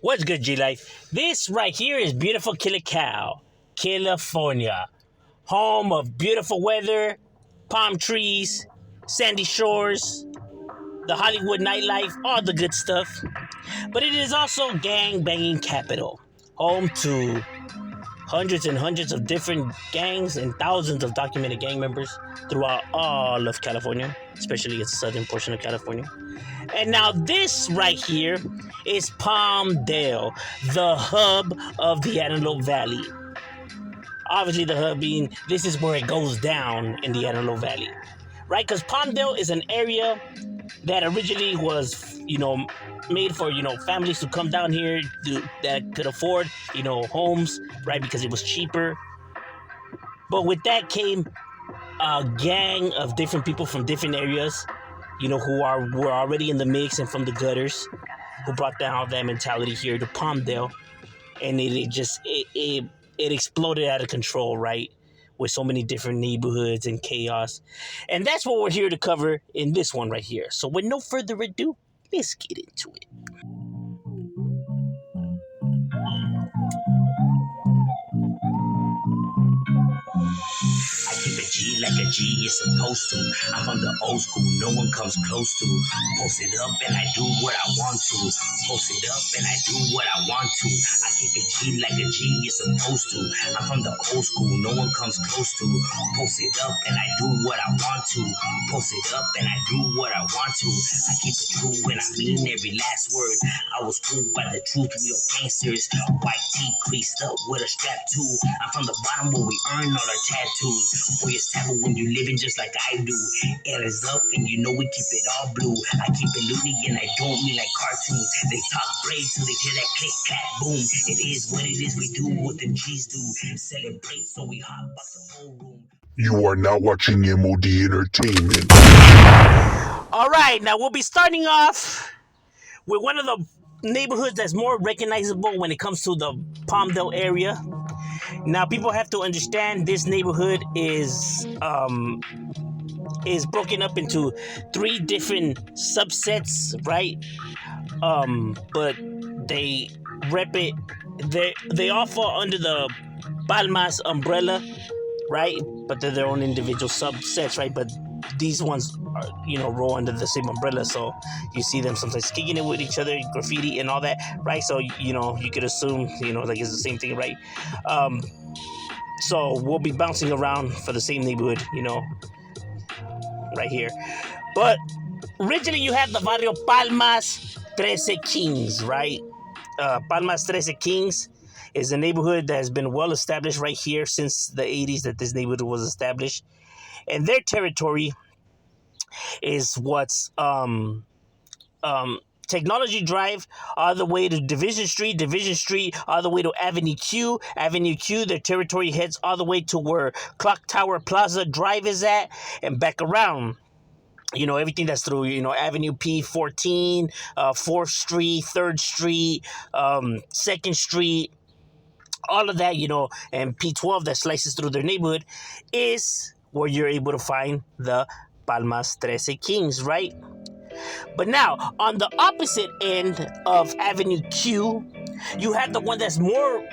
What's good, G Life? This right here is beautiful California, California, home of beautiful weather, palm trees, sandy shores, the Hollywood nightlife, all the good stuff. But it is also gang banging capital, home to hundreds and hundreds of different gangs and thousands of documented gang members throughout all of California, especially its southern portion of California. And now this right here is Palmdale, the hub of the Antelope Valley. Obviously, the hub being this is where it goes down in the Antelope Valley, right? Because Palmdale is an area that originally was, made for, families to come down here that could afford, homes, right? Because it was cheaper. But with that came a gang of different people from different areas, were already in the mix and from the gutters, who brought down all that mentality here to Palmdale, and it exploded out of control, right? With so many different neighborhoods and chaos, and that's what we're here to cover in this one right here. So, with no further ado, let's get into it. I keep it G like a G is supposed to. I'm from the old school, no one comes close to. Post it up and I do what I want to. Post it up and I do what I want to. I keep it G like a G is supposed to. I'm from the old school, no one comes close to. Post it up and I do what I want to. Post it up and I do what I want to. I keep it true and I mean every last word. I was fooled by the truth, real gangsters. White tee creased up with a strap too. I'm from the bottom where we earn all our tattoos. Boy, it's taboo when you living just like I do. Air is up and you know we keep it all blue. I keep it loony and I don't mean like cartoons. They talk brave till they hear that click, clap, boom. It is what it is, we do what the G's do. Celebrate so we hotbox the whole room. You are now watching M.O.D. Entertainment. All right, now we'll be starting off with one of the neighborhoods that's more recognizable when it comes to the Palmdale area. Now, people have to understand this neighborhood is broken up into three different subsets, right? But they rep it. They all fall under the Palmas umbrella, right? But they're their own individual subsets, right? But these ones are, roll under the same umbrella, so you see them sometimes kicking it with each other, graffiti and all that, right? So you could assume like it's the same thing, right? So we'll be bouncing around for the same neighborhood, right here. But originally you have the barrio Palmas 13 Kings, right? Palmas 13 Kings is a neighborhood that has been well established right here since the 80s that this neighborhood was established. And their territory is what's Technology Drive all the way to Division Street all the way to Avenue Q. Their territory heads all the way to where Clock Tower Plaza Drive is at and back around. Everything that's through, Avenue P14, 4th Street, 3rd Street, 2nd Street, all of that, and P12 that slices through their neighborhood is where you're able to find the Palmas 13 Kings, right? But now, on the opposite end of Avenue Q, you have the one that's more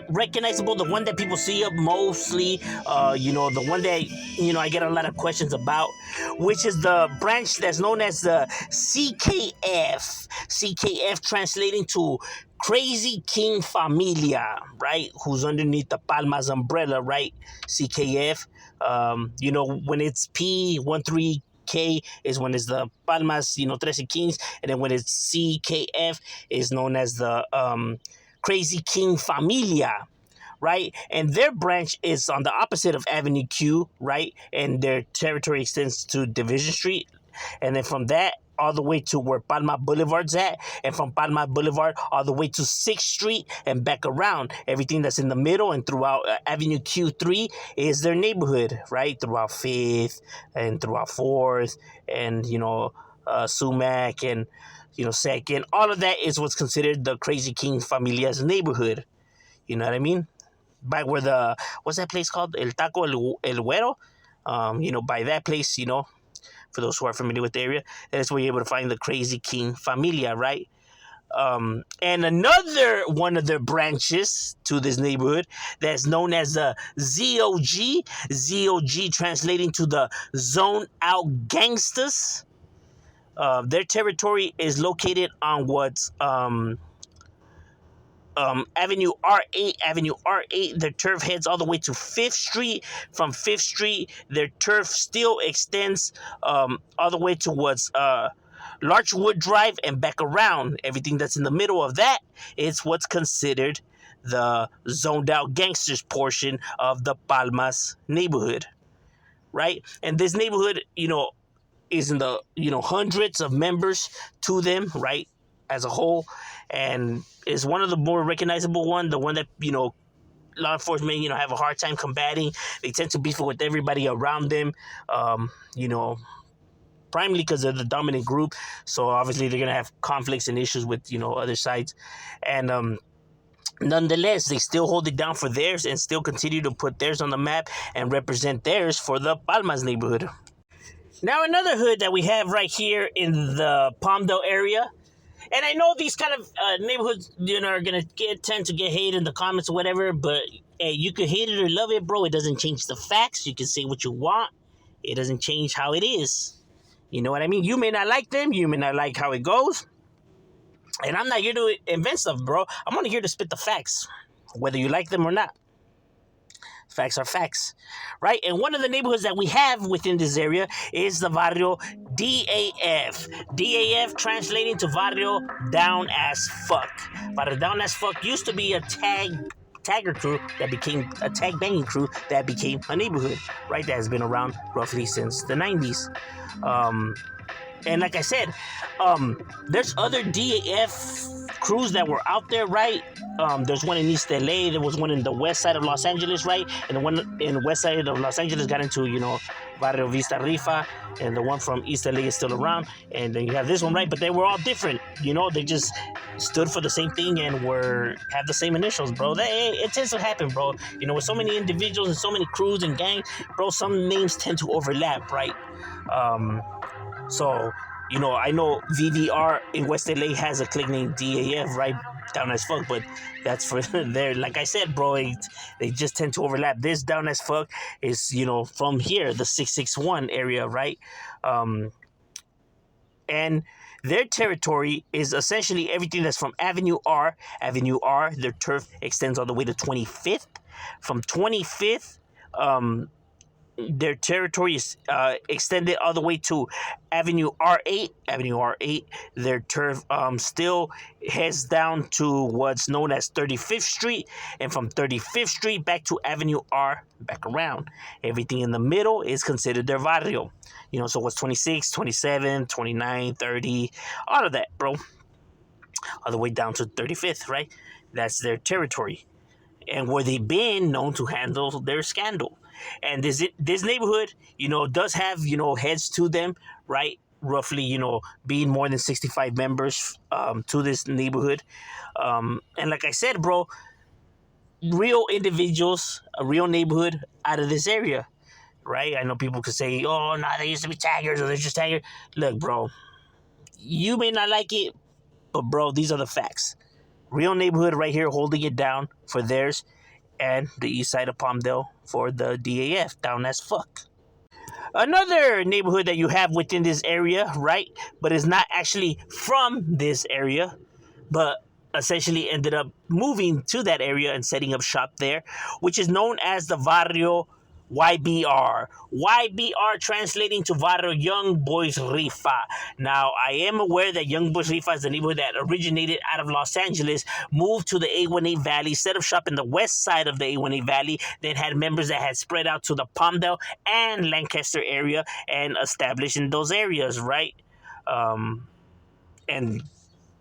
recognizable, the one that people see up mostly, the one that, I get a lot of questions about, which is the branch that's known as the CKF. CKF translating to Crazy King Familia, right? Who's underneath the Palmas umbrella, right? CKF. When it's P13K is when it's the Palmas, 13 Kings, and then when it's CKF is known as the Crazy King Familia, right? And their branch is on the opposite of Avenue Q, right? And their territory extends to Division Street, and then from that all the way to where Palma Boulevard's at, and from Palma Boulevard all the way to 6th Street and back around. Everything that's in the middle and throughout Avenue Q3 is their neighborhood, right? Throughout 5th and throughout 4th and, Sumac and, 2nd. All of that is what's considered the Crazy King Familia's neighborhood. You know what I mean? By where what's that place called? El Taco El Güero? By that place, for those who are familiar with the area, that is where you're able to find the Crazy King Familia, right? And another one of their branches to this neighborhood that's known as the ZOG, ZOG translating to the Zone Out Gangsters. Their territory is located on what's Avenue R8, Avenue R8. Their turf heads all the way to 5th Street. From 5th Street, their turf still extends all the way towards Larchwood Drive and back around. Everything that's in the middle of that is what's considered the zoned out gangsters portion of the Palmas neighborhood, right? And this neighborhood, is in the, hundreds of members to them, right, as a whole, and is one of the more recognizable one, the one that, law enforcement, have a hard time combating. They tend to beef with everybody around them, primarily because they're the dominant group. So obviously they're going to have conflicts and issues with, other sides. And nonetheless, they still hold it down for theirs and still continue to put theirs on the map and represent theirs for the Palmas neighborhood. Now, another hood that we have right here in the Palmdale area, and I know these kind of neighborhoods, are gonna tend to get hate in the comments or whatever. But hey, you could hate it or love it, bro. It doesn't change the facts. You can say what you want. It doesn't change how it is. You know what I mean? You may not like them. You may not like how it goes. And I'm not here to invent stuff, bro. I'm only here to spit the facts, whether you like them or not. Facts are facts, right? And one of the neighborhoods that we have within this area is the barrio DAF. DAF translating to barrio down as fuck. Barrio down as fuck used to be a tagger crew that became a tag banging crew that became a neighborhood, right? That has been around roughly since the 90s. And like I said, there's other DAF crews that were out there, right? There's one in East LA. There was one in the west side of Los Angeles, right? And the one in the west side of Los Angeles got into, Barrio Vista Rifa. And the one from East LA is still around. And then you have this one, right? But they were all different. They just stood for the same thing and have the same initials, bro. It tends to happen, bro. With so many individuals and so many crews and gangs, bro, some names tend to overlap, right? So, I know VDR in West LA has a clique named DAF, right? Down as fuck, but that's for there. Like I said, bro, they just tend to overlap. This down as fuck is, from here, the 661 area, right? And their territory is essentially everything that's from Avenue R. Avenue R, their turf extends all the way to 25th. From 25th, their territory is extended all the way to Avenue R8. Avenue R8, their turf still heads down to what's known as 35th Street. And from 35th Street back to Avenue R, back around. Everything in the middle is considered their barrio. So what's 26, 27, 29, 30, all of that, bro. All the way down to 35th, right? That's their territory. And where they've been known to handle their scandal. And this neighborhood, does have, heads to them, right? Roughly, being more than 65 members to this neighborhood. And like I said, bro, real individuals, a real neighborhood out of this area, right? I know people could say, oh, no, they used to be taggers or they're just taggers. Look, bro, you may not like it, but, bro, these are the facts. Real neighborhood right here holding it down for theirs. And the east side of Palmdale for the DAF, down as fuck. Another neighborhood that you have within this area, right, but is not actually from this area, but essentially ended up moving to that area and setting up shop there, which is known as the Barrio YBR. YBR translating to Barrio Young Boys Rifa. Now, I am aware that Young Boys Rifa is the neighborhood that originated out of Los Angeles, moved to the A18 Valley, set up shop in the west side of the A18 Valley, then had members that had spread out to the Palmdale and Lancaster area and established in those areas, right? And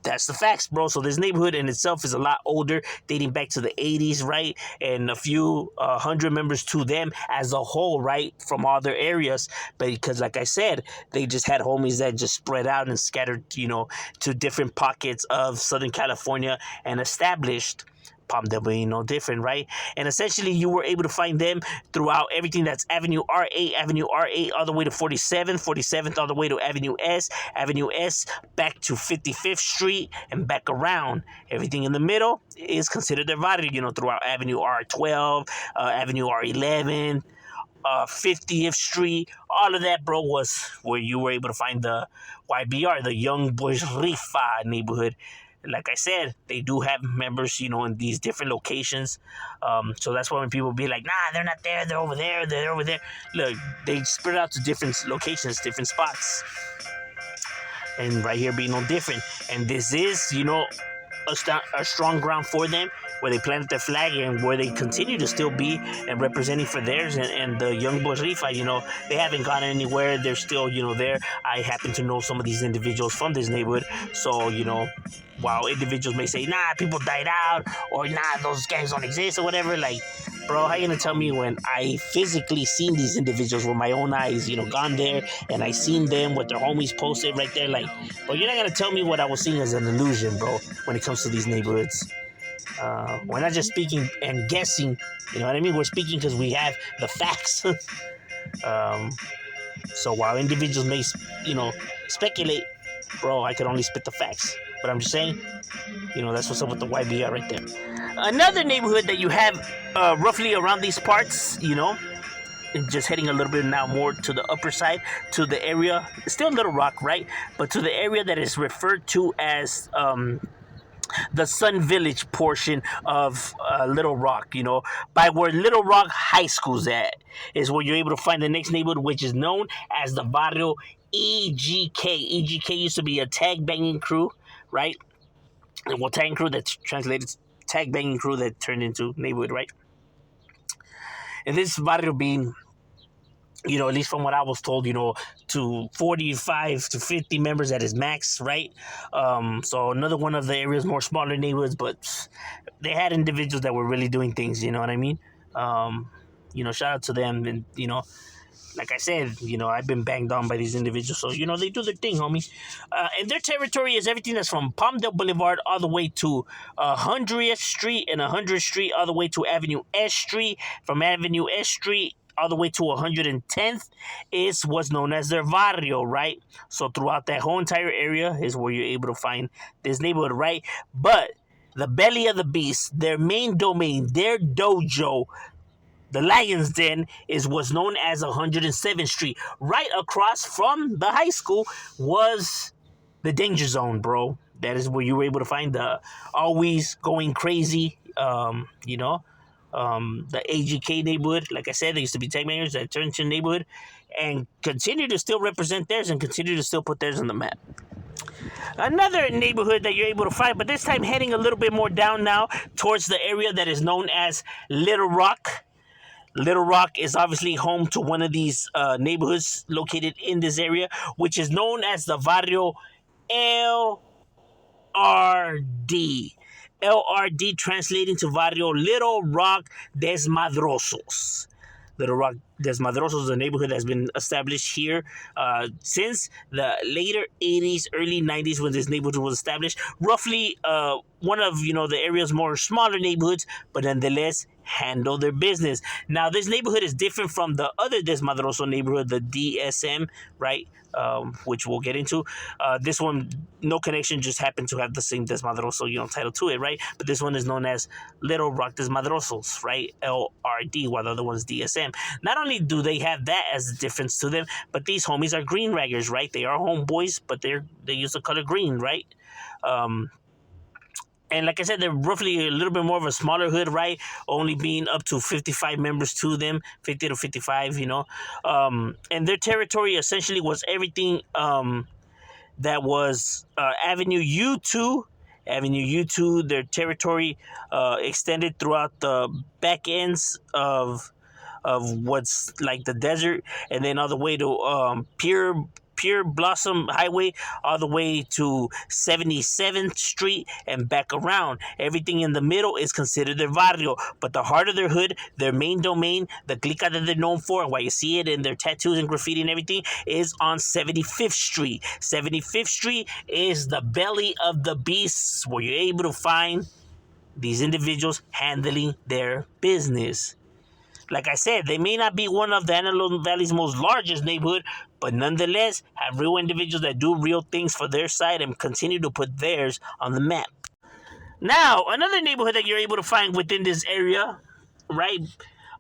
that's the facts, bro. So this neighborhood in itself is a lot older, dating back to the 80s, right? And a few hundred members to them as a whole, right? From all their areas. But because, like I said, they just had homies that just spread out and scattered, to different pockets of Southern California and established. Palmdale being no different, right? And essentially, you were able to find them throughout everything that's Avenue R8 all the way to 47th all the way to Avenue S back to 55th Street and back around. Everything in the middle is considered their barrio, throughout Avenue R12, Avenue R11, 50th Street, all of that, bro, was where you were able to find the YBR, the Young Boys Rifa neighborhood. Like I said, they do have members, in these different locations. So that's why when people be like, nah, they're not there, they're over there, they're over there. Look, they spread out to different locations, different spots. And right here being no different. And this is, a strong ground for them, where they planted their flag and where they continue to still be and representing for theirs. And the Young Boys Rifa, they haven't gone anywhere. They're still, there. I happen to know some of these individuals from this neighborhood. So, while individuals may say, nah, people died out, or nah, those gangs don't exist, or whatever, like, bro, how you gonna tell me when I physically seen these individuals with my own eyes, gone there, and I seen them with their homies posted right there, like, bro, you're not gonna tell me what I was seeing as an illusion, bro, when it comes to these neighborhoods. We're not just speaking and guessing, you know what I mean? We're speaking because we have the facts. So while individuals may, speculate, bro, I could only spit the facts. But I'm just saying, that's what's up with the YBR right there. Another neighborhood that you have roughly around these parts, just heading a little bit now more to the upper side, to the area, still Little Rock, right? But to the area that is referred to as the Sun Village portion of Little Rock, by where Little Rock High School's at, is where you're able to find the next neighborhood, which is known as the Barrio EGK. EGK used to be a tag banging crew, right? Well, tag crew that translated tag banging crew that turned into neighborhood, right? And this barrio being, at least from what I was told, to 45 to 50 members at its max, right? So another one of the area's more smaller neighborhoods, but they had individuals that were really doing things, you know what I mean? Shout out to them, and, like I said, I've been banged on by these individuals, so, they do their thing, homie. And their territory is everything that's from Palmdale Boulevard all the way to 100th Street, and 100th Street all the way to Avenue S Street. From Avenue S Street all the way to 110th is what's known as their barrio, right? So throughout that whole entire area is where you're able to find this neighborhood, right? But the belly of the beast, their main domain, their dojo, the Lion's Den, is what's known as 107th Street. Right across from the high school was the danger zone, bro. That is where you were able to find the always going crazy, the AGK neighborhood. Like I said, they used to be tag bangers that turned into neighborhood and continue to still represent theirs and continue to still put theirs on the map. Another neighborhood that you're able to find, but this time heading a little bit more down now towards the area that is known as Little Rock. Little Rock is obviously home to one of these neighborhoods located in this area, which is known as the Barrio LRD. LRD translating to Barrio Little Rock Desmadrosos. Little Rock Desmadrosos is a neighborhood that's been established here since the later 80s, early 90s when this neighborhood was established. Roughly one of, the area's more smaller neighborhoods, but nonetheless handle their business. Now, this neighborhood is different from the other Desmadroso neighborhood, the DSM, right? Which we'll get into. This one, no connection, just happened to have the same Desmadroso, title to it, right? But this one is known as Little Rock Desmadrosos, right? LRD, while the other one's DSM. Not only do they have that as a difference to them, but these homies are green raggers, right? They are homeboys, but they use the color green, right? And like I said, they're roughly a little bit more of a smaller hood, right? Only being up to 55 members to them, 50 to 55, And their territory essentially was everything that was Avenue U2. Avenue U2, their territory extended throughout the back ends of what's like the desert, and then all the way to Pure Blossom Highway, all the way to 77th Street and back around. Everything in the middle is considered their barrio, but the heart of their hood, their main domain, the clica that they're known for, and why you see it in their tattoos and graffiti and everything, is on 75th Street. 75th Street is the belly of the beast, where you're able to find these individuals handling their business. Like I said, they may not be one of the Antelope Valley's most largest neighborhood, but nonetheless have real individuals that do real things for their side and continue to put theirs on the map. Now, another neighborhood that you're able to find within this area, right?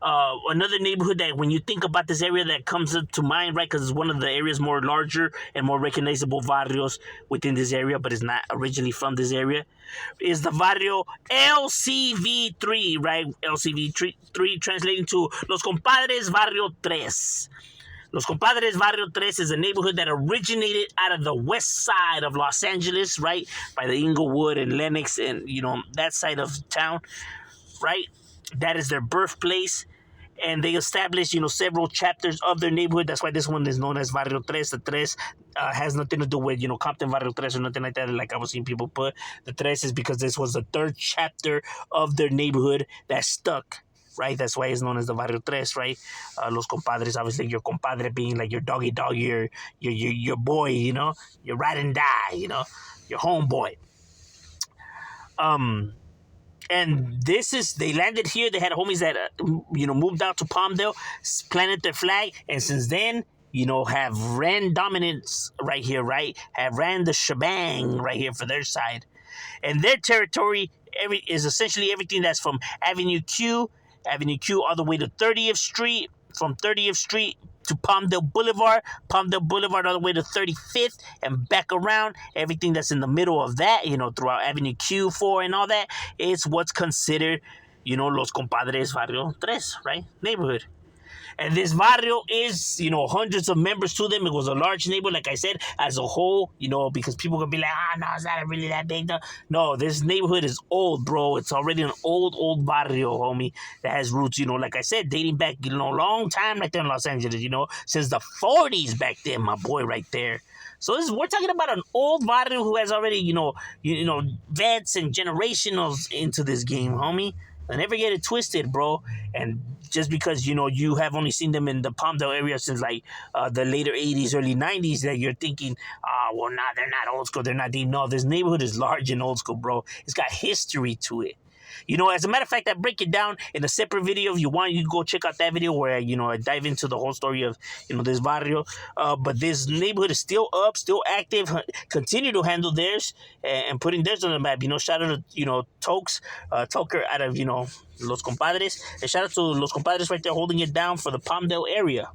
Another neighborhood that when you think about this area that comes up to mind, right? Because it's one of the areas more larger and more recognizable barrios within this area, but it's not originally from this area, is the barrio LCV3, right? LCV3 translating to Los Compadres Barrio 3. Los Compadres Barrio 3 is a neighborhood that originated out of the west side of Los Angeles, right? By the Inglewood and Lenox and, that side of town, right? That is their birthplace. And they established, several chapters of their neighborhood. That's why this one is known as Barrio 3. The 3 has nothing to do with, Compton Barrio 3 or nothing like that, like I was seeing people put. The 3 is because this was the third chapter of their neighborhood that stuck, right? That's why it's known as the Barrio 3, right? Los Compadres, obviously, your compadre being like your doggy dog, your boy, your ride and die, your homeboy. And they landed here. They had homies that, moved out to Palmdale, planted their flag. And since then, have ran dominance right here, right? Have ran the shebang right here for their side. And their territory is essentially everything that's from Avenue Q all the way to 30th Street, from 30th Street to Palmdale Boulevard all the way to 35th and back around. Everything that's in the middle of that, throughout Avenue Q4 and all that, is what's considered, Los Compadres Barrio 3, right? Neighborhood. And this barrio is, hundreds of members to them. It was a large neighborhood, like I said, as a whole, because people could be like, no, it's not really that big. No, this neighborhood is old, bro. It's already an old barrio, homie, that has roots, like I said, dating back, long time right there in Los Angeles, since the 40s back then, my boy, right there. So we're talking about an old barrio who has already, vets and generationals into this game, homie. I never get it twisted, bro. And just because, you have only seen them in the Palmdale area since, like, the later 80s, early 90s, that you're thinking, well, nah, they're not old school, they're not deep. No, this neighborhood is large and old school, bro. It's got history to it. As a matter of fact, I break it down in a separate video. If you want, you can go check out that video where, I dive into the whole story of, this barrio. But this neighborhood is still up, still active, continue to handle theirs and putting theirs on the map. Shout out to, Toker out of, Los Compadres. And shout out to Los Compadres right there holding it down for the Palmdale area.